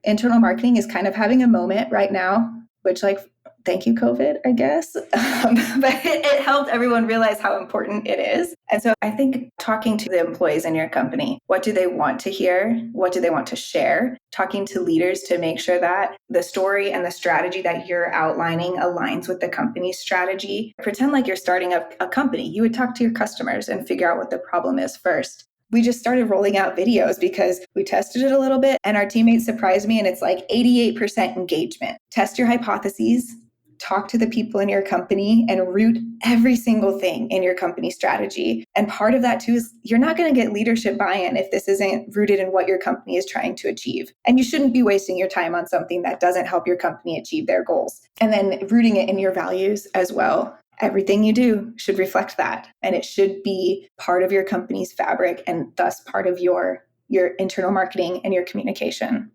Internal marketing is kind of having a moment right now, which thank you, COVID, I guess. But it helped everyone realize how important it is. And so I think talking to the employees in your company, what do they want to hear? What do they want to share? Talking to leaders to make sure that the story and the strategy that you're outlining aligns with the company's strategy. Pretend like you're starting a company. You would talk to your customers and figure out what the problem is first. We just started rolling out videos because we tested it a little bit and our teammates surprised me, and it's 88% engagement. Test your hypotheses, talk to the people in your company, and root every single thing in your company strategy. And part of that too is you're not going to get leadership buy-in if this isn't rooted in what your company is trying to achieve. And you shouldn't be wasting your time on something that doesn't help your company achieve their goals. And then rooting it in your values as well. Everything you do should reflect that, and it should be part of your company's fabric and thus part of your internal marketing and your communication.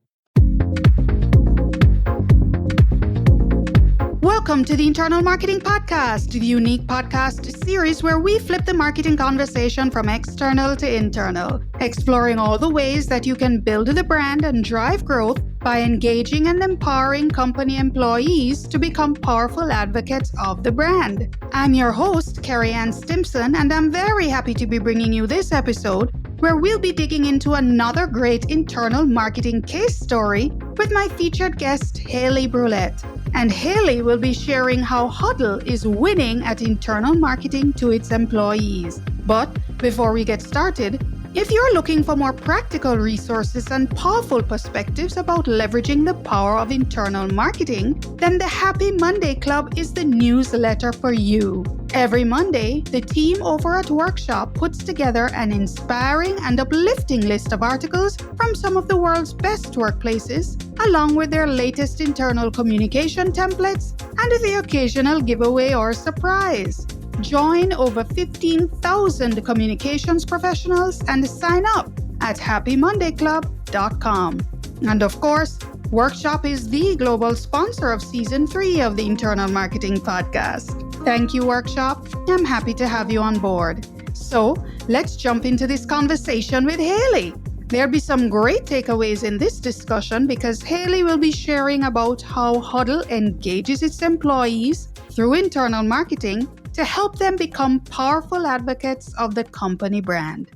Welcome to the Internal Marketing Podcast, the unique podcast series where we flip the marketing conversation from external to internal, exploring all the ways that you can build the brand and drive growth by engaging and empowering company employees to become powerful advocates of the brand. I'm your host, Kerry-Ann Stimson, and I'm very happy to be bringing you this episode where we'll be digging into another great internal marketing case story with my featured guest, Haleigh Brouilette. And Haleigh will be sharing how Hudl is winning at internal marketing to its employees. But before we get started, if you're looking for more practical resources and powerful perspectives about leveraging the power of internal marketing, then the Happy Monday Club is the newsletter for you. Every Monday, the team over at Workshop puts together an inspiring and uplifting list of articles from some of the world's best workplaces, along with their latest internal communication templates and the occasional giveaway or surprise. Join over 15,000 communications professionals and sign up at happymondayclub.com. And of course, Workshop is the global sponsor of Season 3 of the Internal Marketing Podcast. Thank you, Workshop. I'm happy to have you on board. So let's jump into this conversation with Haleigh. There'll be some great takeaways in this discussion because Haleigh will be sharing about how Hudl engages its employees through internal marketing to help them become powerful advocates of the company brand.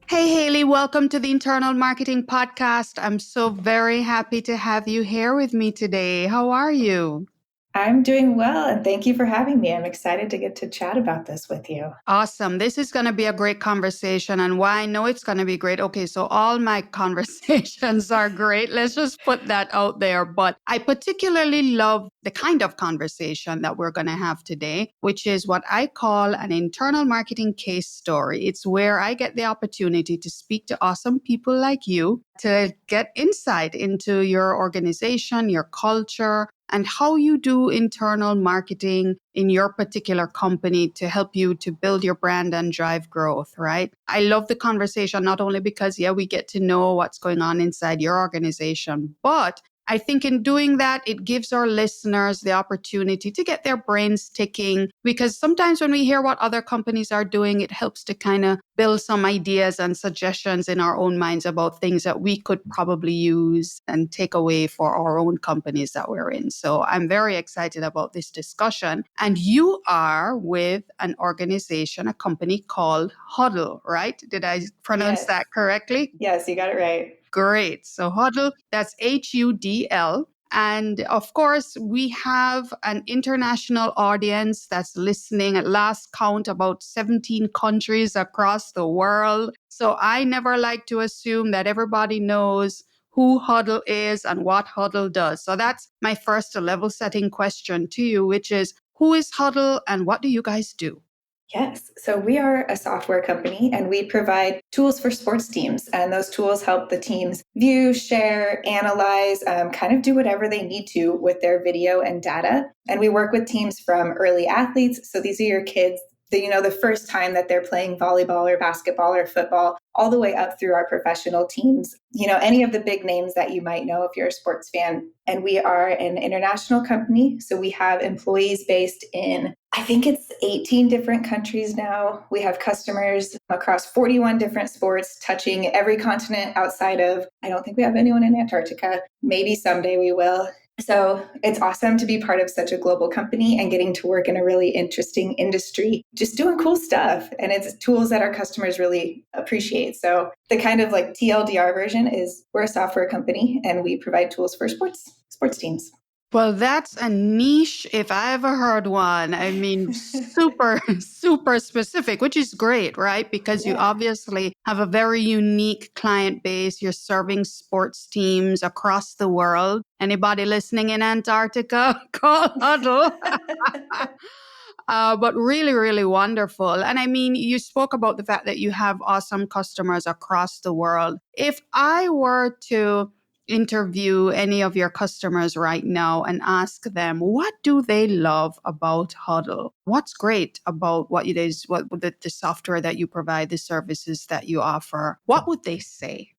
Hey, Haleigh, welcome to the Internal Marketing Podcast. I'm so very happy to have you here with me today. How are you? I'm doing well, and thank you for having me. I'm excited to get to chat about this with you. Awesome. This is going to be a great conversation, and why I know it's going to be great. Okay, so all my conversations are great. Let's just put that out there. But I particularly love the kind of conversation that we're going to have today, which is what I call an internal marketing case story. It's where I get the opportunity to speak to awesome people like you to get insight into your organization, your culture, and how you do internal marketing in your particular company to help you to build your brand and drive growth, right? I love the conversation, not only because, we get to know what's going on inside your organization, but I think in doing that, it gives our listeners the opportunity to get their brains ticking, because sometimes when we hear what other companies are doing, it helps to kind of build some ideas and suggestions in our own minds about things that we could probably use and take away for our own companies that we're in. So I'm very excited about this discussion. And you are with an organization, a company called Hudl, right? Did I pronounce that correctly? Yes, you got it right. Great. So Hudl, that's Hudl. And of course, we have an international audience that's listening. At last count, about 17 countries across the world. So I never like to assume that everybody knows who Hudl is and what Hudl does. So that's my first level setting question to you, which is, who is Hudl and what do you guys do? Yes. So we are a software company and we provide tools for sports teams. And those tools help the teams view, share, analyze, kind of do whatever they need to with their video and data. And we work with teams from early athletes. So these are your kids, the first time that they're playing volleyball or basketball or football, all the way up through our professional teams, any of the big names that you might know if you're a sports fan. And we are an international company. So we have employees based in I think it's 18 different countries now. We have customers across 41 different sports, touching every continent outside of, I don't think we have anyone in Antarctica. Maybe someday we will. So it's awesome to be part of such a global company and getting to work in a really interesting industry, just doing cool stuff. And it's tools that our customers really appreciate. So the kind of like TLDR version is we're a software company and we provide tools for sports teams. Well, that's a niche if I ever heard one. I mean, super, super specific, which is great, right? Because you Yeah. obviously have a very unique client base. You're serving sports teams across the world. Anybody listening in Antarctica, call Hudl. But really, really wonderful. And I mean, you spoke about the fact that you have awesome customers across the world. If I were to interview any of your customers right now and ask them, what do they love about Hudl? What's great about what it is, the software that you provide, the services that you offer? What would they say?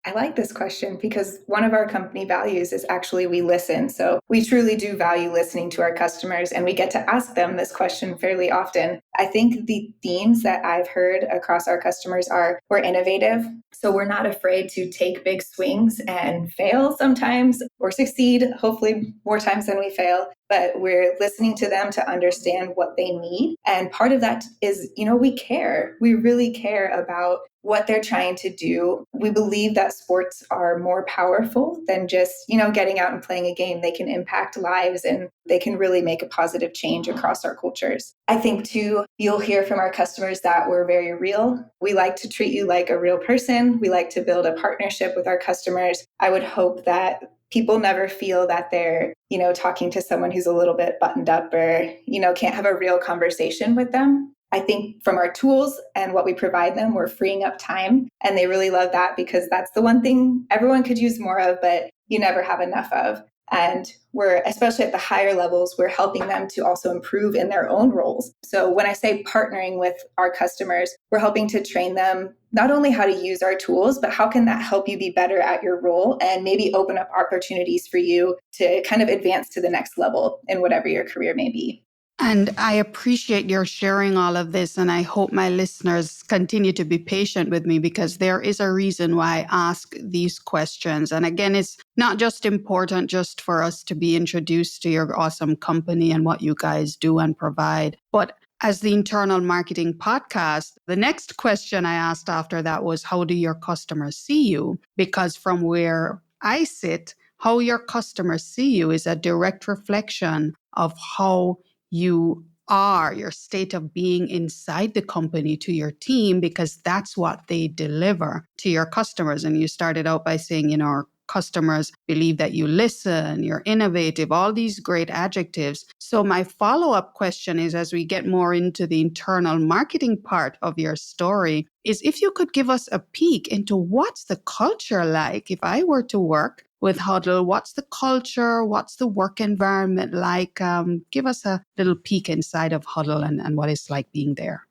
I like this question because one of our company values is actually we listen. So we truly do value listening to our customers and we get to ask them this question fairly often. I think the themes that I've heard across our customers are we're innovative. So we're not afraid to take big swings and fail sometimes or succeed, hopefully more times than we fail. But we're listening to them to understand what they need. And part of that is, we care. We really care about what they're trying to do. We believe that sports are more powerful than just, getting out and playing a game. They can impact lives and they can really make a positive change across our cultures. I think too, you'll hear from our customers that we're very real. We like to treat you like a real person. We like to build a partnership with our customers. I would hope that people never feel that they're, talking to someone who's a little bit buttoned up or, can't have a real conversation with them. I think from our tools and what we provide them, we're freeing up time. And they really love that because that's the one thing everyone could use more of, but you never have enough of. And we're, especially at the higher levels, we're helping them to also improve in their own roles. So when I say partnering with our customers, we're helping to train them not only how to use our tools, but how can that help you be better at your role and maybe open up opportunities for you to kind of advance to the next level in whatever your career may be. And I appreciate your sharing all of this. And I hope my listeners continue to be patient with me because there is a reason why I ask these questions. And again, it's not just important just for us to be introduced to your awesome company and what you guys do and provide, but as the internal marketing podcast, the next question I asked after that was, how do your customers see you? Because from where I sit, how your customers see you is a direct reflection of how you are, your state of being inside the company to your team, because that's what they deliver to your customers. And you started out by saying, our customers believe that you listen, you're innovative, all these great adjectives. So my follow-up question is, as we get more into the internal marketing part of your story, is if you could give us a peek into what's the culture like. If I were to work with Hudl, what's the culture? What's the work environment like? Give us a little peek inside of Hudl and what it's like being there.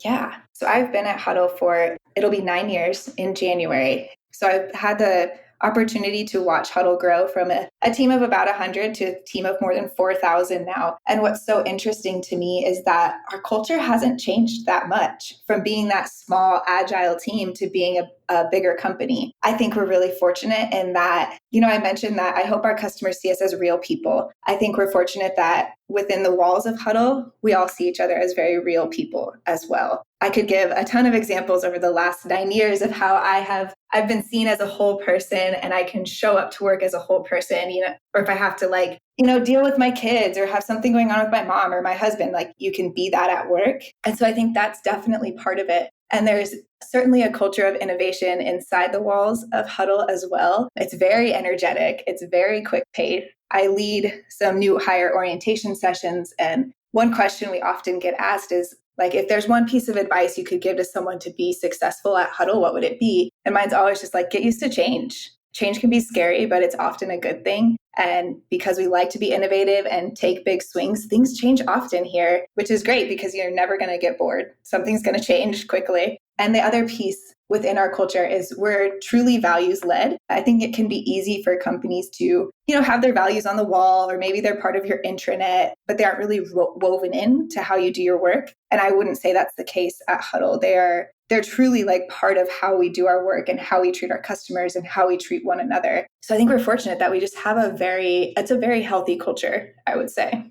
Yeah. So I've been at Hudl it'll be 9 years in January. So I've had the opportunity to watch Hudl grow from a team of about 100 to a team of more than 4,000 now. And what's so interesting to me is that our culture hasn't changed that much from being that small, agile team to being a bigger company. I think we're really fortunate in that, I mentioned that I hope our customers see us as real people. I think we're fortunate that within the walls of Hudl, we all see each other as very real people as well. I could give a ton of examples over the last 9 years of how I've been seen as a whole person and I can show up to work as a whole person, or if I have to deal with my kids or have something going on with my mom or my husband, you can be that at work. And so I think that's definitely part of it. And there's certainly a culture of innovation inside the walls of Hudl as well. It's very energetic. It's very quick paced. I lead some new hire orientation sessions. And one question we often get asked is, if there's one piece of advice you could give to someone to be successful at Hudl, what would it be? And mine's always just get used to change. Change can be scary, but it's often a good thing. And because we like to be innovative and take big swings, things change often here, which is great because you're never going to get bored. Something's going to change quickly. And the other piece within our culture is we're truly values led. I think it can be easy for companies to, have their values on the wall, or maybe they're part of your intranet, but they aren't really woven in to how you do your work. And I wouldn't say that's the case at Hudl. They're truly like part of how we do our work and how we treat our customers and how we treat one another. So I think we're fortunate that we just have it's a very healthy culture, I would say.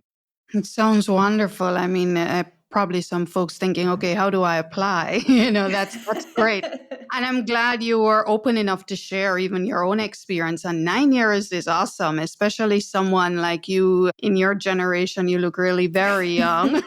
It sounds wonderful. I mean, probably some folks thinking, okay, how do I apply? That's great. And I'm glad you were open enough to share even your own experience. And 9 years is awesome, especially someone like you in your generation. You look really very young.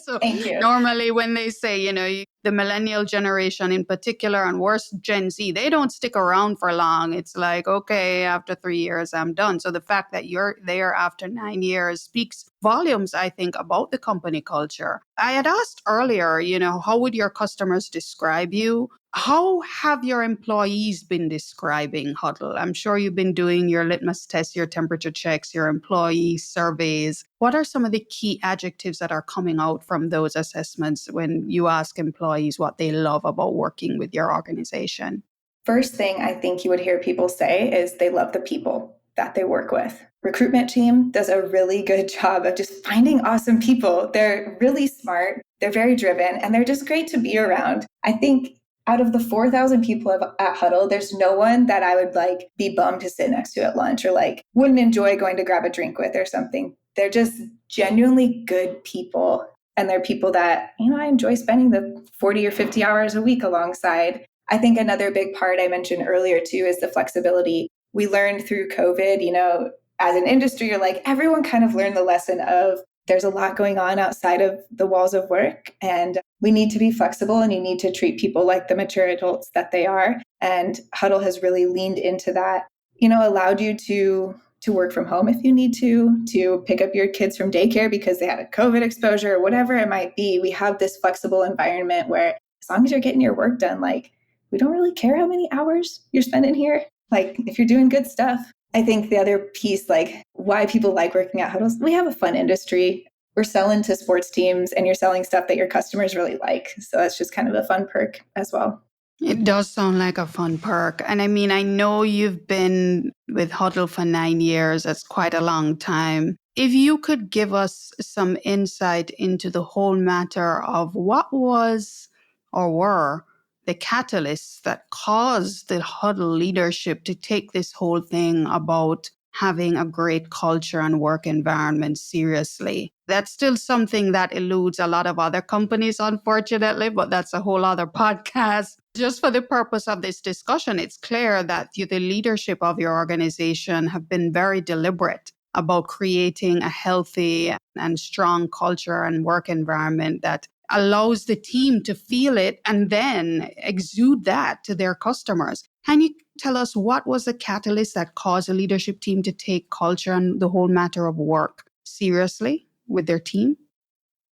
So Thank you. normally when they say, the millennial generation in particular, and worse, Gen Z, they don't stick around for long. It's like, okay, after 3 years, I'm done. So the fact that you're there after 9 years speaks volumes, I think, about the company culture. I had asked earlier, how would your customers describe you? How have your employees been describing Hudl? I'm sure you've been doing your litmus tests, your temperature checks, your employee surveys. What are some of the key adjectives that are coming out from those assessments when you ask employees what they love about working with your organization? First thing I think you would hear people say is they love the people that they work with. Recruitment team does a really good job of just finding awesome people. They're really smart, they're very driven, and they're just great to be around. I think out of the 4,000 people at Hudl, there's no one that I would be bummed to sit next to at lunch or wouldn't enjoy going to grab a drink with or something. They're just genuinely good people. And they're people that, I enjoy spending the 40 or 50 hours a week alongside. I think another big part I mentioned earlier too is the flexibility. We learned through COVID, as an industry, everyone kind of learned the lesson of there's a lot going on outside of the walls of work, and we need to be flexible, and you need to treat people like the mature adults that they are. And Hudl has really leaned into that, allowed you to work from home if you need to pick up your kids from daycare because they had a COVID exposure or whatever it might be. We have this flexible environment where as long as you're getting your work done, we don't really care how many hours you're spending here. If you're doing good stuff. I think the other piece, why people like working at Hudl, we have a fun industry. We're selling to sports teams and you're selling stuff that your customers really like. So that's just kind of a fun perk as well. It does sound like a fun perk. And I mean, I know you've been with Hudl for 9 years. That's quite a long time. If you could give us some insight into the whole matter of what was or were the catalysts that caused the Hudl leadership to take this whole thing about having a great culture and work environment seriously. That's still something that eludes a lot of other companies, unfortunately, but that's a whole other podcast. Just for the purpose of this discussion, it's clear that the leadership of your organization have been very deliberate about creating a healthy and strong culture and work environment that allows the team to feel it and then exude that to their customers. Can you tell us what was the catalyst that caused the leadership team to take culture and the whole matter of work seriously with their team?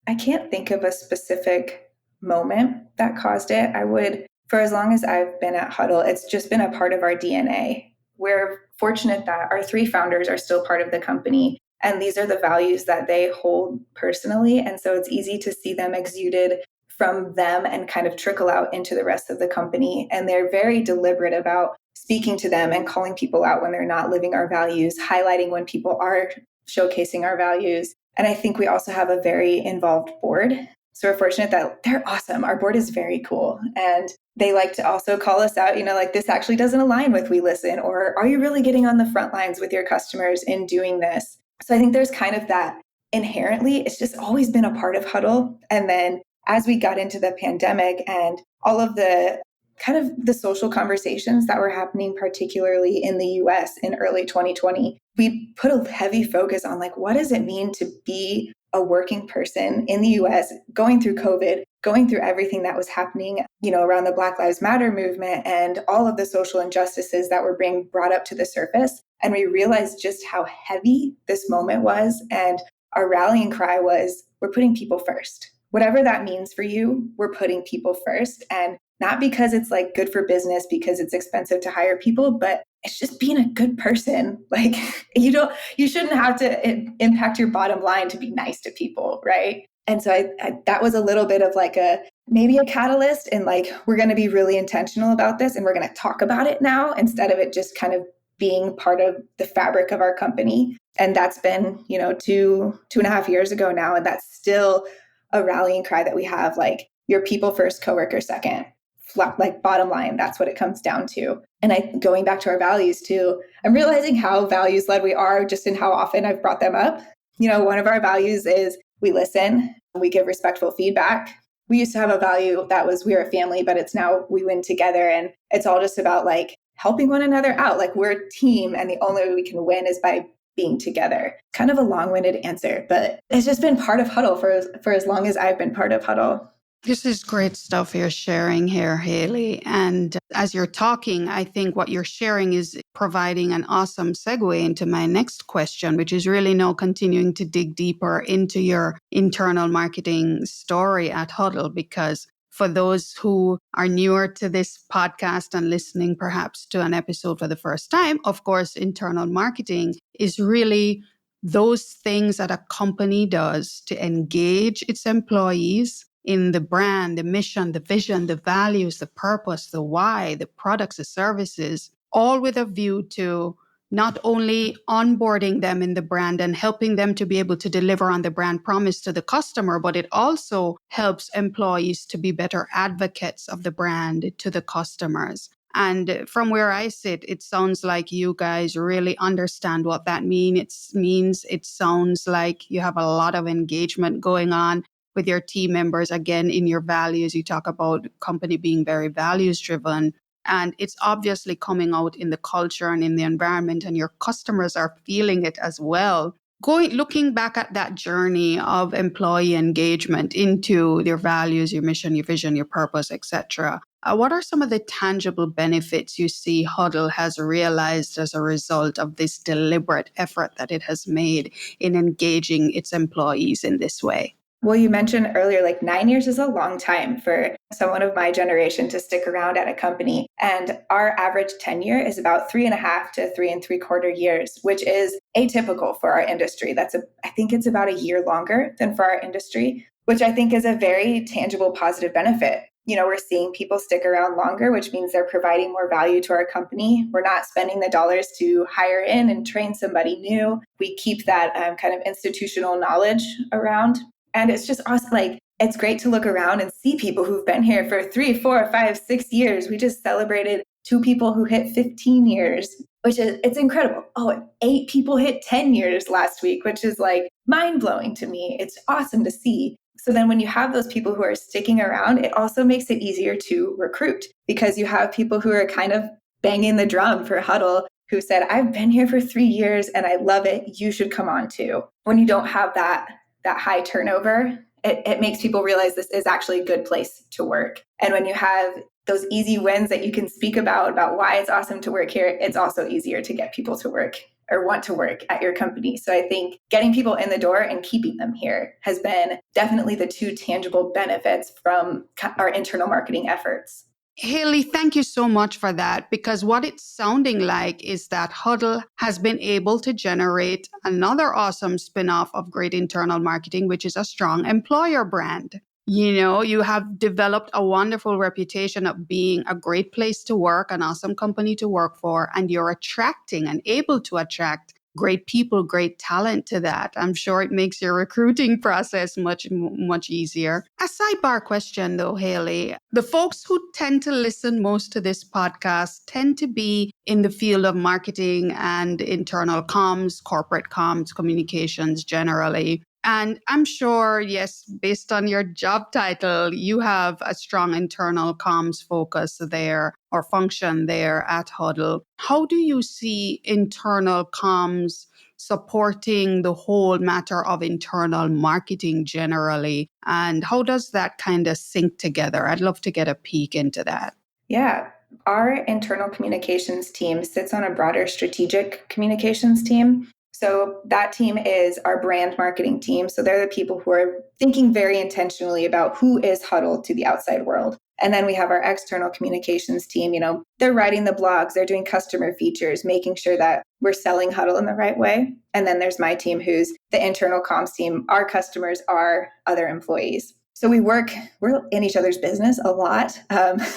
I can't think of a specific moment that caused it. For as long as I've been at Hudl, it's just been a part of our DNA. We're fortunate that our 3 founders are still part of the company. And these are the values that they hold personally. And so it's easy to see them exuded from them and kind of trickle out into the rest of the company. And they're very deliberate about speaking to them and calling people out when they're not living our values, highlighting when people are showcasing our values. And I think we also have a very involved board. So we're fortunate that they're awesome. Our board is very cool. And they like to also call us out, this actually doesn't align with We Listen, or are you really getting on the front lines with your customers in doing this? So I think there's kind of that inherently, it's just always been a part of Hudl. And then as we got into the pandemic and all of the kind of the social conversations that were happening, particularly in the US in early 2020, we put a heavy focus on what does it mean to be a working person in the US going through COVID, going through everything that was happening, around the Black Lives Matter movement and all of the social injustices that were being brought up to the surface. And we realized just how heavy this moment was. And our rallying cry was, we're putting people first. Whatever that means for you, we're putting people first. And not because it's good for business, because it's expensive to hire people, but it's just being a good person. You shouldn't have to impact your bottom line to be nice to people, right? And so that was a little bit of maybe a catalyst in like, we're going to be really intentional about this and we're going to talk about it now instead of it just kind of being part of the fabric of our company. And that's been, 2.5 years ago now. And that's still a rallying cry that we have, like your people first, coworker second, like bottom line, that's what it comes down to. And going back to our values too, I'm realizing how values led we are just in how often I've brought them up. One of our values is we listen, we give respectful feedback. We used to have a value that was we're a family, but it's now we win together. And it's all just about like helping one another out. Like we're a team and the only way we can win is by being together. Kind of a long-winded answer, but it's just been part of Hudl for as long as I've been part of Hudl. This is great stuff you're sharing here, Haleigh. And as you're talking, I think what you're sharing is providing an awesome segue into my next question, which is really now continuing to dig deeper into your internal marketing story at Hudl. Because for those who are newer to this podcast and listening perhaps to an episode for the first time, of course, internal marketing is really those things that a company does to engage its employees in the brand, the mission, the vision, the values, the purpose, the why, the products, the services, all with a view to not only onboarding them in the brand and helping them to be able to deliver on the brand promise to the customer, but it also helps employees to be better advocates of the brand to the customers. And from where I sit, it sounds like you guys really understand what that means. It sounds like you have a lot of engagement going on with your team members. Again, in your values, you talk about company being very values driven. And it's obviously coming out in the culture and in the environment, and your customers are feeling it as well. Looking back at that journey of employee engagement into their values, your mission, your vision, your purpose, etc. What are some of the tangible benefits you see Hudl has realized as a result of this deliberate effort that it has made in engaging its employees in this way? Well, you mentioned earlier, like 9 years is a long time for someone of my generation to stick around at a company. And our average tenure is about 3.5 to 3.75 years, which is atypical for our industry. I think it's about a year longer than for our industry, which I think is a very tangible, positive benefit. We're seeing people stick around longer, which means they're providing more value to our company. We're not spending the dollars to hire in and train somebody new. We keep that kind of institutional knowledge around. And it's just awesome. Like, it's great to look around and see people who've been here for 3, 4, 5, 6 years. We just celebrated 2 people who hit 15 years, it's incredible. Oh, and 8 people hit 10 years last week, which is like mind blowing to me. It's awesome to see. So then when you have those people who are sticking around, it also makes it easier to recruit because you have people who are kind of banging the drum for Hudl who said, I've been here for 3 years and I love it. You should come on too. When you don't have that high turnover, it makes people realize this is actually a good place to work. And when you have those easy wins that you can speak about why it's awesome to work here, it's also easier to get people to work or want to work at your company. So I think getting people in the door and keeping them here has been definitely the 2 tangible benefits from our internal marketing efforts. Haleigh, thank you so much for that, because what it's sounding like is that Hudl has been able to generate another awesome spin-off of great internal marketing, which is a strong employer brand. You have developed a wonderful reputation of being a great place to work, an awesome company to work for, and you're attracting and able to attract great people, great talent to that. I'm sure it makes your recruiting process much, much easier. A sidebar question though, Haleigh. The folks who tend to listen most to this podcast tend to be in the field of marketing and internal comms, corporate comms, communications generally. And I'm sure, yes, based on your job title, you have a strong internal comms focus there or function there at Hudl. How do you see internal comms supporting the whole matter of internal marketing generally? And how does that kind of sync together? I'd love to get a peek into that. Yeah. Our internal communications team sits on a broader strategic communications team. So that team is our brand marketing team. So they're the people who are thinking very intentionally about who is Hudl to the outside world. And then we have our external communications team. They're writing the blogs, they're doing customer features, making sure that we're selling Hudl in the right way. And then there's my team, who's the internal comms team. Our customers are other employees. So we're in each other's business a lot,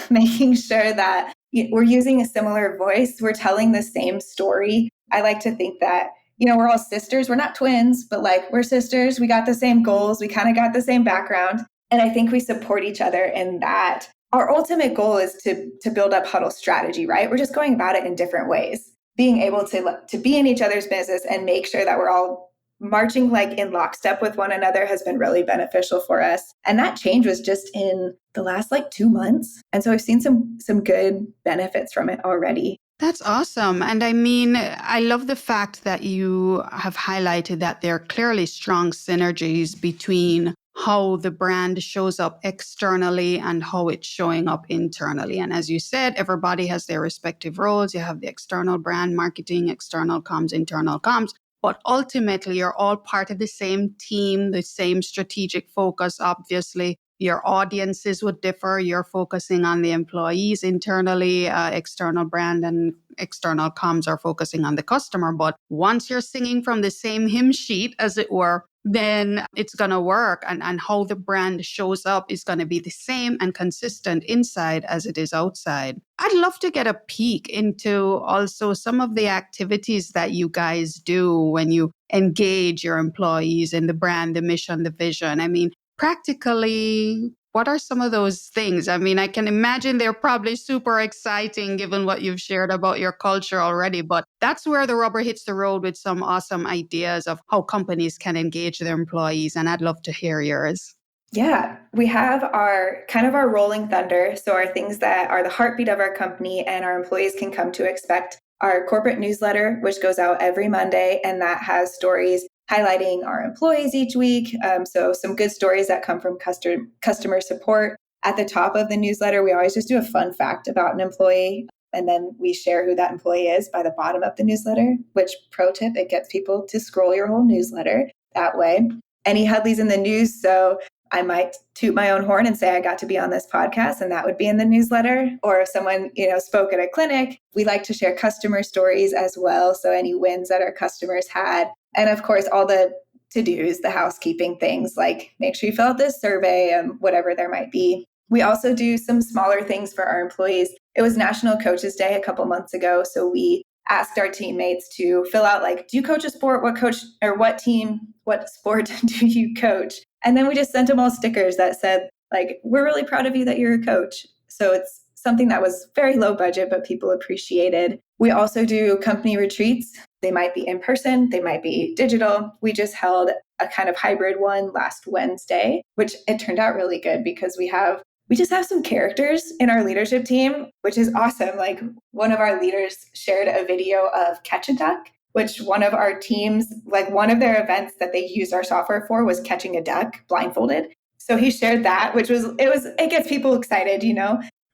making sure that we're using a similar voice. We're telling the same story. I like to think that, we're all sisters. We're not twins, but like we're sisters. We got the same goals. We kind of got the same background. And I think we support each other in that. Our ultimate goal is to build up Hudl strategy, right? We're just going about it in different ways. Being able to be in each other's business and make sure that we're all marching like in lockstep with one another has been really beneficial for us. And that change was just in the last like 2 months. And so I've seen some good benefits from it already. That's awesome. And I mean, I love the fact that you have highlighted that there are clearly strong synergies between how the brand shows up externally and how it's showing up internally. And as you said, everybody has their respective roles. You have the external brand marketing, external comms, internal comms. But ultimately, you're all part of the same team, the same strategic focus, obviously. Your audiences would differ. You're focusing on the employees internally, external brand and external comms are focusing on the customer. But once you're singing from the same hymn sheet, as it were, then it's going to work. And how the brand shows up is going to be the same and consistent inside as it is outside. I'd love to get a peek into also some of the activities that you guys do when you engage your employees in the brand, the mission, the vision. I mean, practically, what are some of those things? I mean, I can imagine they're probably super exciting given what you've shared about your culture already, but that's where the rubber hits the road with some awesome ideas of how companies can engage their employees. And I'd love to hear yours. Yeah, we have our rolling thunder. So our things that are the heartbeat of our company and our employees can come to expect. Our corporate newsletter, which goes out every Monday, and that has stories highlighting our employees each week. So some good stories that come from customer support. At the top of the newsletter, we always just do a fun fact about an employee, and then we share who that employee is by the bottom of the newsletter, which, pro tip, it gets people to scroll your whole newsletter that way. Any Hudleys in the news, so I might toot my own horn and say I got to be on this podcast, and that would be in the newsletter. Or if someone, spoke at a clinic, we like to share customer stories as well. So any wins that our customers had. And of course, all the to-dos, the housekeeping things, like make sure you fill out this survey and whatever there might be. We also do some smaller things for our employees. It was National Coaches Day a couple months ago. So we asked our teammates to fill out do you coach a sport? What sport do you coach? And then we just sent them all stickers that said, we're really proud of you that you're a coach. So it's something that was very low budget, but people appreciated. We also do company retreats. They might be in person, they might be digital. We just held a kind of hybrid one last Wednesday, which it turned out really good because we just have some characters in our leadership team, which is awesome. One of our leaders shared a video of Catch a Duck, which one of our teams, one of their events that they used our software for was catching a duck blindfolded. So he shared that, it gets people excited,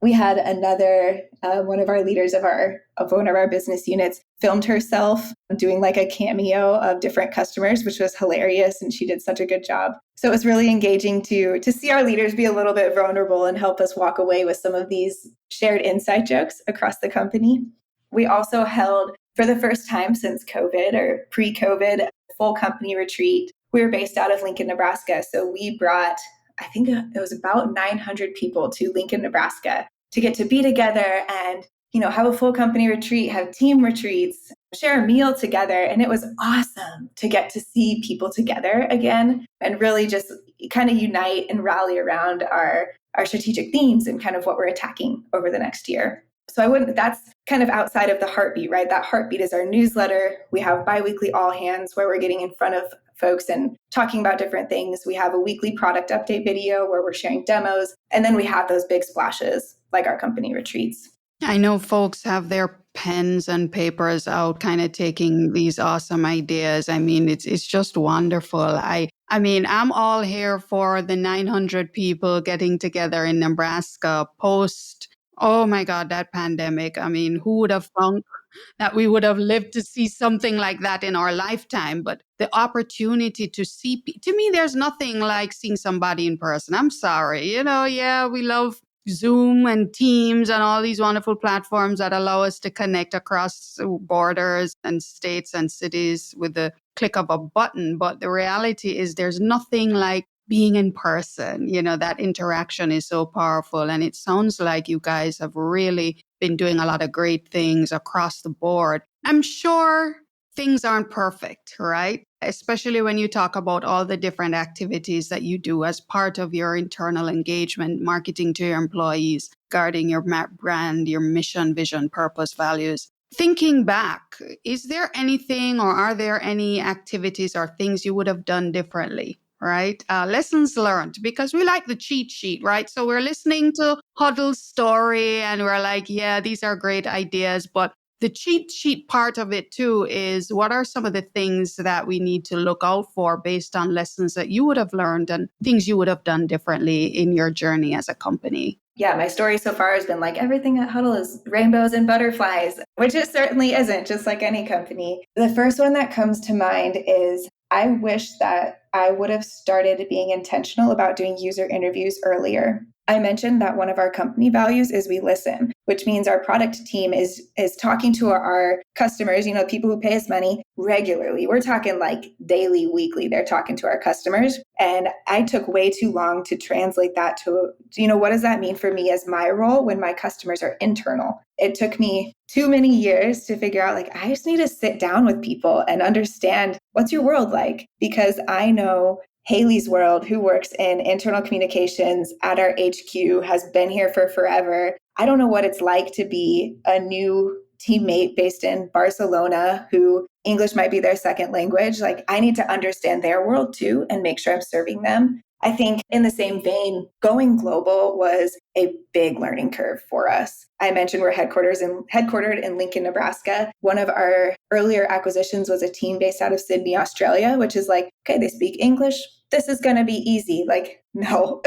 We had another, one of our leaders of one of our business units filmed herself doing a cameo of different customers, which was hilarious. And she did such a good job. So it was really engaging to see our leaders be a little bit vulnerable and help us walk away with some of these shared inside jokes across the company. We also held, for the first time since COVID or pre-COVID, a full company retreat. We were based out of Lincoln, Nebraska. So we brought, I think it was about 900 people to Lincoln, Nebraska to get to be together and, have a full company retreat, have team retreats, share a meal together. And it was awesome to get to see people together again and really just kind of unite and rally around our strategic themes and kind of what we're attacking over the next year. So that's kind of outside of the heartbeat, right? That heartbeat is our newsletter. We have biweekly all hands where we're getting in front of folks and talking about different things. We have a weekly product update video where we're sharing demos. And then we have those big splashes like our company retreats. I know folks have their pens and papers out kind of taking these awesome ideas. I mean, it's just wonderful. I mean, I'm all here for the 900 people getting together in Nebraska post, oh my God, that pandemic. I mean, who would have thunk that we would have lived to see something like that in our lifetime? But the opportunity to see, to me, there's nothing like seeing somebody in person. I'm sorry. Yeah, we love Zoom and Teams and all these wonderful platforms that allow us to connect across borders and states and cities with the click of a button. But the reality is there's nothing like being in person. That interaction is so powerful. And it sounds like you guys have really been doing a lot of great things across the board. I'm sure things aren't perfect, right? Especially when you talk about all the different activities that you do as part of your internal engagement, marketing to your employees, guarding your brand, your mission, vision, purpose, values. Thinking back, is there anything or are there any activities or things you would have done differently? Right? Lessons learned, because we like the cheat sheet, right? So we're listening to Hudl's story and we're like, yeah, these are great ideas. But the cheat sheet part of it too is, what are some of the things that we need to look out for based on lessons that you would have learned and things you would have done differently in your journey as a company? Yeah, my story so far has been like everything at Hudl is rainbows and butterflies, which it certainly isn't, just like any company. The first one that comes to mind is I wish that I would have started being intentional about doing user interviews earlier. I mentioned that one of our company values is we listen, which means our product team is talking to our customers, people who pay us money regularly. We're talking like daily, weekly. They're talking to our customers. And I took way too long to translate that to, what does that mean for me as my role when my customers are internal? It took me too many years to figure out, I just need to sit down with people and understand what's your world like, because I know Haleigh's world, who works in internal communications at our HQ, has been here for forever. I don't know what it's like to be a new teammate based in Barcelona who English might be their second language. I need to understand their world too and make sure I'm serving them. I think in the same vein, going global was a big learning curve for us. I mentioned we're headquartered in Lincoln, Nebraska. One of our earlier acquisitions was a team based out of Sydney, Australia, which is okay, they speak English. This is going to be easy. No,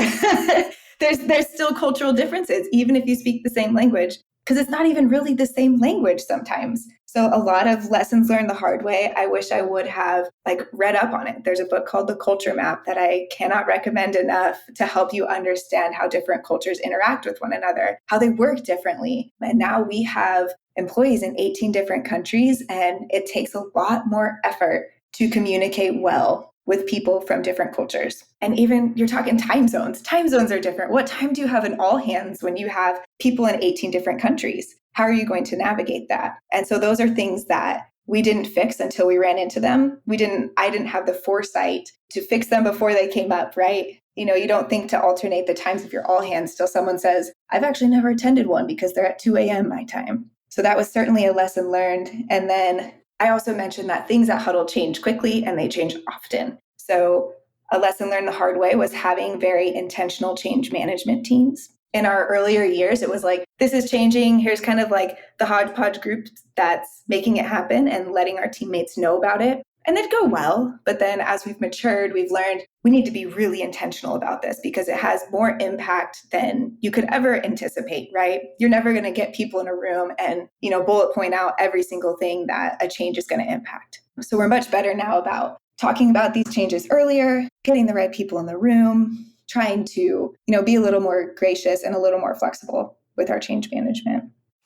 there's still cultural differences, even if you speak the same language, because it's not even really the same language sometimes. So a lot of lessons learned the hard way. I wish I would have read up on it. There's a book called The Culture Map that I cannot recommend enough to help you understand how different cultures interact with one another, how they work differently. And now we have employees in 18 different countries, and it takes a lot more effort to communicate well with people from different cultures. And even you're talking time zones. Time zones are different. What time do you have in all hands when you have people in 18 different countries? How are you going to navigate that? And so those are things that we didn't fix until we ran into them. I didn't have the foresight to fix them before they came up, right? You don't think to alternate the times of your all hands till someone says, I've actually never attended one because they're at 2 a.m. my time. So that was certainly a lesson learned. And then I also mentioned that things at Hudl change quickly and they change often. So a lesson learned the hard way was having very intentional change management teams. In our earlier years, it was this is changing. Here's kind of the hodgepodge group that's making it happen and letting our teammates know about it. And it'd go well. But then as we've matured, we've learned we need to be really intentional about this because it has more impact than you could ever anticipate, right? You're never going to get people in a room and, bullet point out every single thing that a change is going to impact. So we're much better now about talking about these changes earlier, getting the right people in the room, trying to, be a little more gracious and a little more flexible with our change management.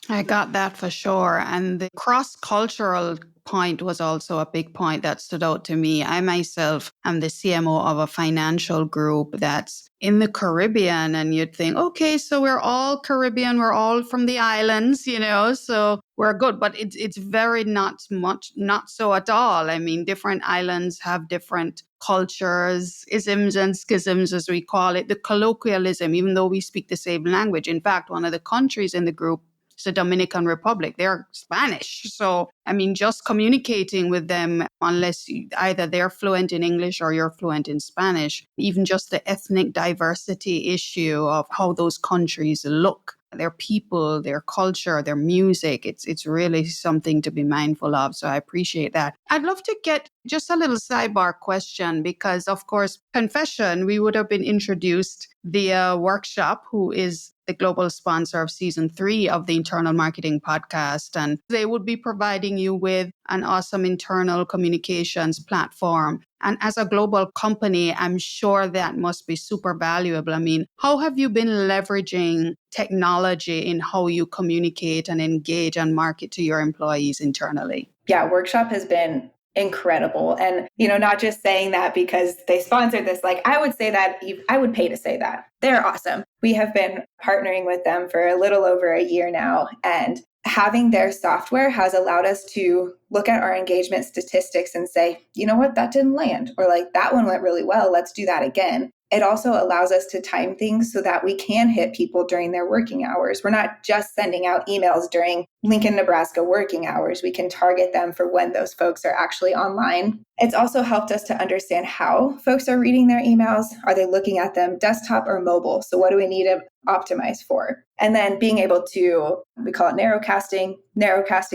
I got that for sure. And the cross-cultural point was also a big point that stood out to me. I myself am the CMO of a financial group that's in the Caribbean, and you'd think, okay, so we're all Caribbean, we're all from the islands, so we're good. But it's very not so at all. I mean, different islands have different cultures, isms and schisms, as we call it, the colloquialism, even though we speak the same language. In fact, one of the countries in the group, the Dominican Republic, they're Spanish. So, just communicating with them, unless either they're fluent in English or you're fluent in Spanish, even just the ethnic diversity issue of how those countries look, their people, their culture, their music, it's really something to be mindful of. So I appreciate that. I'd love to get just a little sidebar question because, of course, confession, we would have been introduced via Workshop, who is the global sponsor of season 3 of the Internal Marketing Podcast. And they would be providing you with an awesome internal communications platform. And as a global company, I'm sure that must be super valuable. How have you been leveraging technology in how you communicate and engage and market to your employees internally? Yeah, Workshop has been incredible. And, not just saying that because they sponsored this, like I would say that I would pay to say that. They're awesome. We have been partnering with them for a little over a year now, and having their software has allowed us to look at our engagement statistics and say, you know what, that didn't land, or like that one went really well, let's do that again. It also allows us to time things so that we can hit people during their working hours. We're not just sending out emails during Lincoln, Nebraska working hours. We can target them for when those folks are actually online. It's also helped us to understand how folks are reading their emails. Are they looking at them desktop or mobile? So what do we need to optimize for? And then being able to, we call it narrowcasting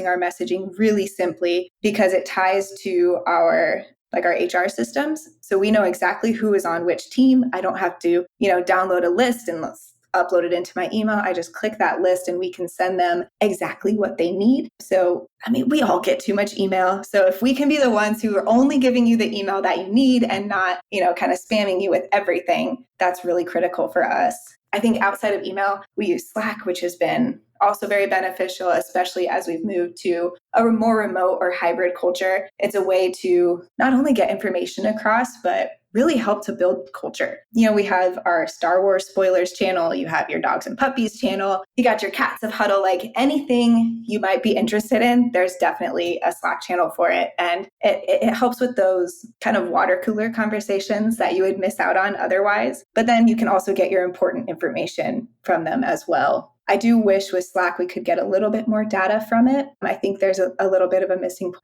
our messaging really simply because it ties to our HR systems. So we know exactly who is on which team. I don't have to, download a list and let's upload it into my email. I just click that list and we can send them exactly what they need. So, we all get too much email. So if we can be the ones who are only giving you the email that you need and not, kind of spamming you with everything, that's really critical for us. I think outside of email, we use Slack, which has been also very beneficial, especially as we've moved to a more remote or hybrid culture. It's a way to not only get information across, but really help to build culture. We have our Star Wars spoilers channel, you have your dogs and puppies channel, you got your cats of Hudl, like anything you might be interested in, there's definitely a Slack channel for it. And it helps with those kind of water cooler conversations that you would miss out on otherwise. But then you can also get your important information from them as well. I do wish with Slack we could get a little bit more data from it. I think there's a little bit of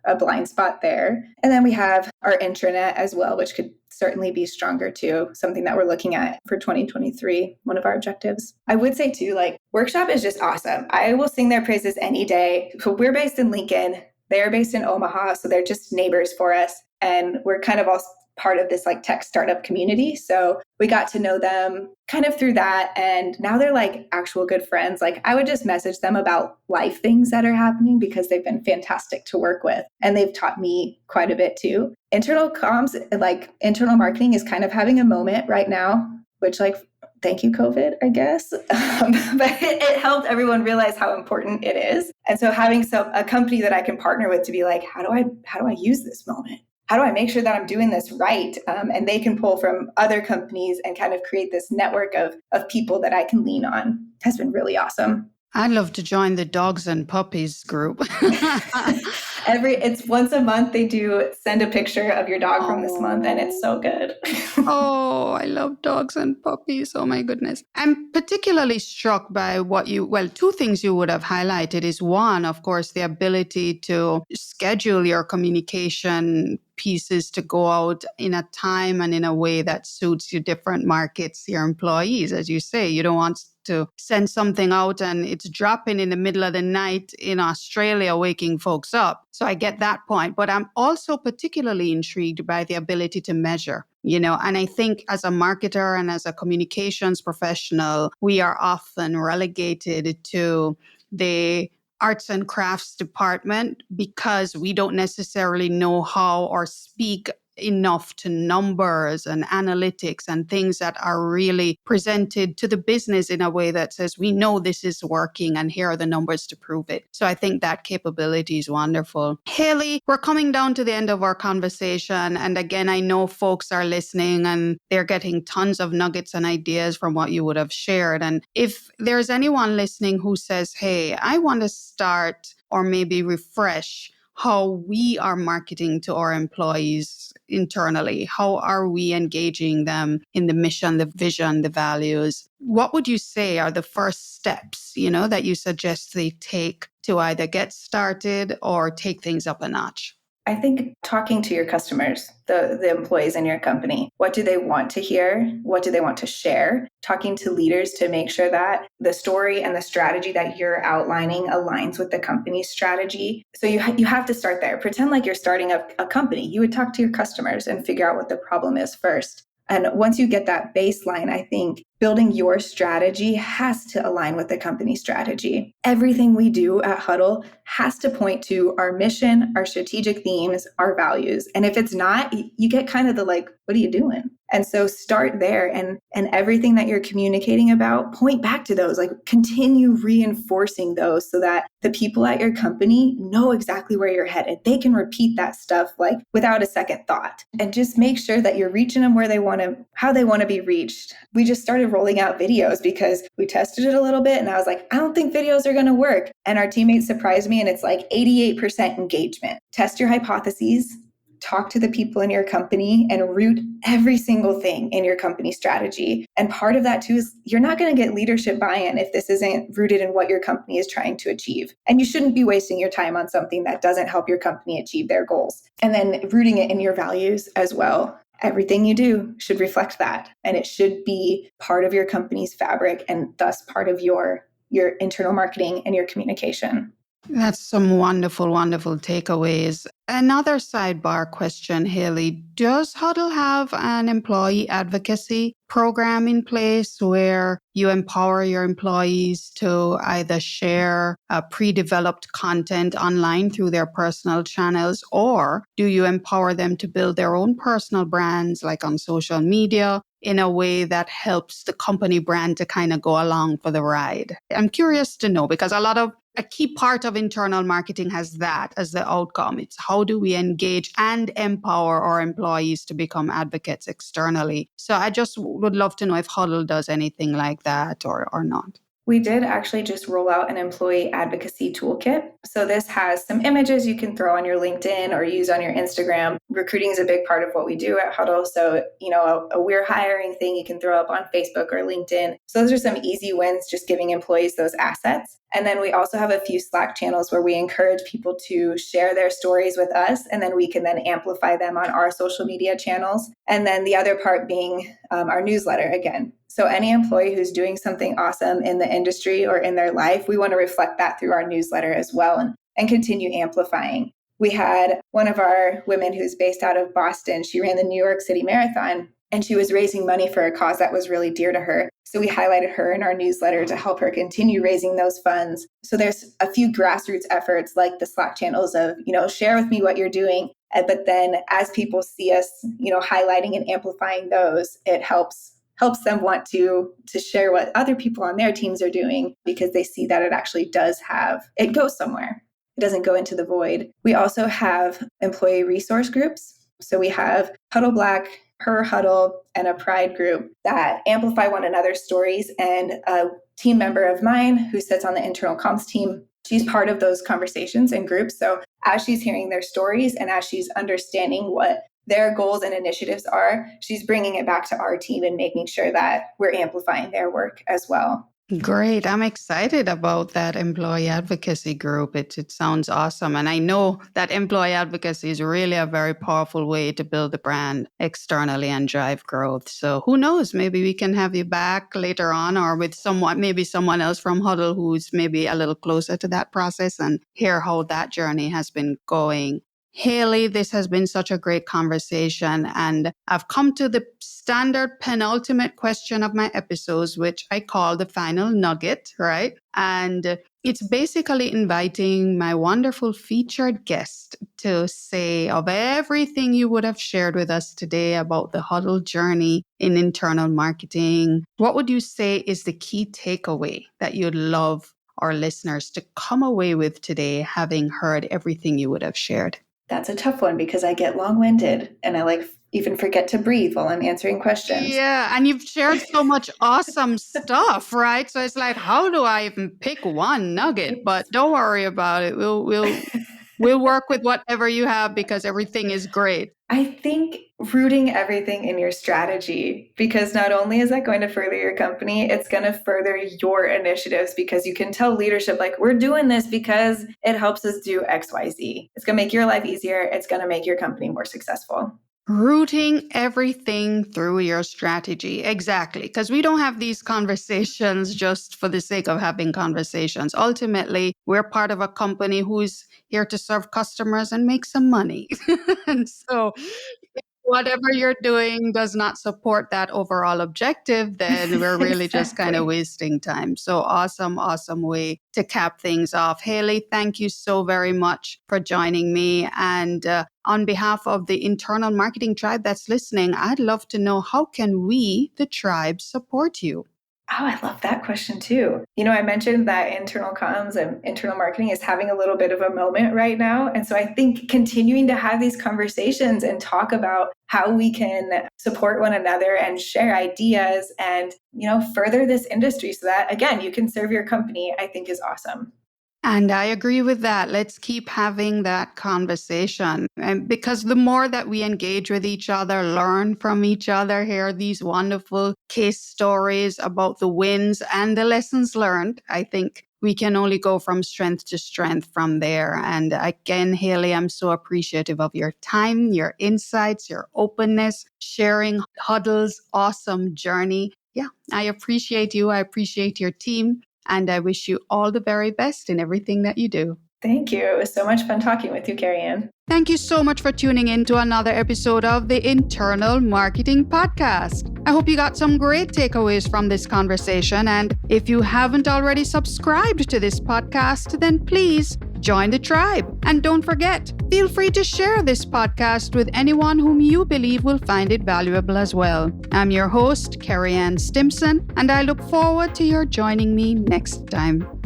a blind spot there. And then we have our intranet as well, which could certainly be stronger too, something that we're looking at for 2023, one of our objectives. I would say too, Workshop is just awesome. I will sing their praises any day. So we're based in Lincoln. They're based in Omaha, so they're just neighbors for us. And we're kind of all part of this tech startup community. So we got to know them kind of through that. And now they're actual good friends. I would just message them about life things that are happening because they've been fantastic to work with. And they've taught me quite a bit too. Internal comms, internal marketing is kind of having a moment right now, which thank you, COVID, I guess. But it helped everyone realize how important it is. And so having a company that I can partner with to be how do I use this moment? How do I make sure that I'm doing this right? And they can pull from other companies and kind of create this network of people that I can lean on has been really awesome. I'd love to join the dogs and puppies group. It's once a month they do send a picture of your dog from this month, and it's so good. Oh, I love dogs and puppies. Oh my goodness. I'm particularly struck by two things you would have highlighted is one, of course, the ability to schedule your communication pieces to go out in a time and in a way that suits your different markets, your employees. As you say, you don't want to send something out and it's dropping in the middle of the night in Australia, waking folks up. So I get that point. But I'm also particularly intrigued by the ability to measure, and I think as a marketer and as a communications professional, we are often relegated to the arts and crafts department because we don't necessarily know how or speak enough to numbers and analytics and things that are really presented to the business in a way that says, we know this is working and here are the numbers to prove it. So I think that capability is wonderful. Haleigh, we're coming down to the end of our conversation. And again, I know folks are listening and they're getting tons of nuggets and ideas from what you would have shared. And if there's anyone listening who says, hey, I want to start or maybe refresh how we are marketing to our employees internally. How are we engaging them in the mission, the vision, the values? What would you say are the first steps, that you suggest they take to either get started or take things up a notch? I think talking to your customers, the employees in your company, what do they want to hear? What do they want to share? Talking to leaders to make sure that the story and the strategy that you're outlining aligns with the company's strategy. So you have to start there. Pretend like you're starting a company. You would talk to your customers and figure out what the problem is first. And once you get that baseline, I think building your strategy has to align with the company strategy. Everything we do at Hudl has to point to our mission, our strategic themes, our values. And if it's not, you get kind of the like, what are you doing? And so start there, and everything that you're communicating about, point back to those, like continue reinforcing those so that the people at your company know exactly where you're headed. They can repeat that stuff like without a second thought, and just make sure that you're reaching them where they want to, how they want to be reached. We just started rolling out videos because we tested it a little bit and I was like, I don't think videos are going to work. And our teammates surprised me and it's like 88% engagement. Test your hypotheses. Talk to the people in your company and root every single thing in your company strategy. And part of that too is you're not going to get leadership buy-in if this isn't rooted in what your company is trying to achieve. And you shouldn't be wasting your time on something that doesn't help your company achieve their goals. And then rooting it in your values as well. Everything you do should reflect that. And it should be part of your company's fabric and thus part of your internal marketing and your communication. That's some wonderful, wonderful takeaways. Another sidebar question, Haleigh. Does Hudl have an employee advocacy program in place where you empower your employees to either share pre-developed content online through their personal channels, or do you empower them to build their own personal brands like on social media in a way that helps the company brand to kind of go along for the ride? I'm curious to know, because a key part of internal marketing has that as the outcome. It's how do we engage and empower our employees to become advocates externally. So I just would love to know if Hudl does anything like that or not. We did actually just roll out an employee advocacy toolkit. So this has some images you can throw on your LinkedIn or use on your Instagram. Recruiting is a big part of what we do at Hudl. So, a we're hiring thing you can throw up on Facebook or LinkedIn. So those are some easy wins, just giving employees those assets. And then we also have a few Slack channels where we encourage people to share their stories with us, and then we can then amplify them on our social media channels. And then the other part being our newsletter again. So any employee who's doing something awesome in the industry or in their life, we want to reflect that through our newsletter as well and continue amplifying. We had one of our women who's based out of Boston. She ran the New York City Marathon, and she was raising money for a cause that was really dear to her. So we highlighted her in our newsletter to help her continue raising those funds. So there's a few grassroots efforts like the Slack channels of, share with me what you're doing. But then as people see us, highlighting and amplifying those, it helps them want to share what other people on their teams are doing, because they see that it goes somewhere. It doesn't go into the void. We also have employee resource groups. So we have Hudl Black, Her Hudl, and a Pride group that amplify one another's stories. And a team member of mine who sits on the internal comms team, she's part of those conversations and groups. So as she's hearing their stories and as she's understanding what their goals and initiatives are, she's bringing it back to our team and making sure that we're amplifying their work as well. Great. I'm excited about that employee advocacy group. It sounds awesome. And I know that employee advocacy is really a very powerful way to build the brand externally and drive growth. So who knows, maybe we can have you back later on or with someone else from Hudl who's maybe a little closer to that process and hear how that journey has been going. Haleigh, this has been such a great conversation, and I've come to the standard penultimate question of my episodes, which I call the final nugget, right? And it's basically inviting my wonderful featured guest to say, of everything you would have shared with us today about the Hudl journey in internal marketing, what would you say is the key takeaway that you'd love our listeners to come away with today, having heard everything you would have shared? That's a tough one because I get long-winded and I even forget to breathe while I'm answering questions. Yeah, and you've shared so much awesome stuff, right? So it's like, how do I even pick one nugget? But don't worry about it. We'll work with whatever you have because everything is great. I think rooting everything in your strategy, because not only is that going to further your company, it's going to further your initiatives, because you can tell leadership, we're doing this because it helps us do X, Y, Z. It's going to make your life easier. It's going to make your company more successful. Rooting everything through your strategy. Exactly. Because we don't have these conversations just for the sake of having conversations. Ultimately, we're part of a company who's here to serve customers and make some money. And so whatever you're doing does not support that overall objective, then we're really just kind of wasting time. So awesome way to cap things off. Haleigh, thank you so very much for joining me. And on behalf of the internal marketing tribe that's listening, I'd love to know, how can we, the tribe, support you? Oh, I love that question too. I mentioned that internal comms and internal marketing is having a little bit of a moment right now. And so I think continuing to have these conversations and talk about how we can support one another and share ideas and, further this industry so that, again, you can serve your company, I think is awesome. And I agree with that. Let's keep having that conversation. And because the more that we engage with each other, learn from each other, hear these wonderful case stories about the wins and the lessons learned, I think we can only go from strength to strength from there. And again, Haleigh, I'm so appreciative of your time, your insights, your openness, sharing Hudl's awesome journey. Yeah, I appreciate you. I appreciate your team. And I wish you all the very best in everything that you do. Thank you. It was so much fun talking with you, Kerry-Ann. Thank you so much for tuning in to another episode of the Internal Marketing Podcast. I hope you got some great takeaways from this conversation. And if you haven't already subscribed to this podcast, then please join the tribe. And don't forget, feel free to share this podcast with anyone whom you believe will find it valuable as well. I'm your host, Kerry-Ann Stimson, and I look forward to your joining me next time.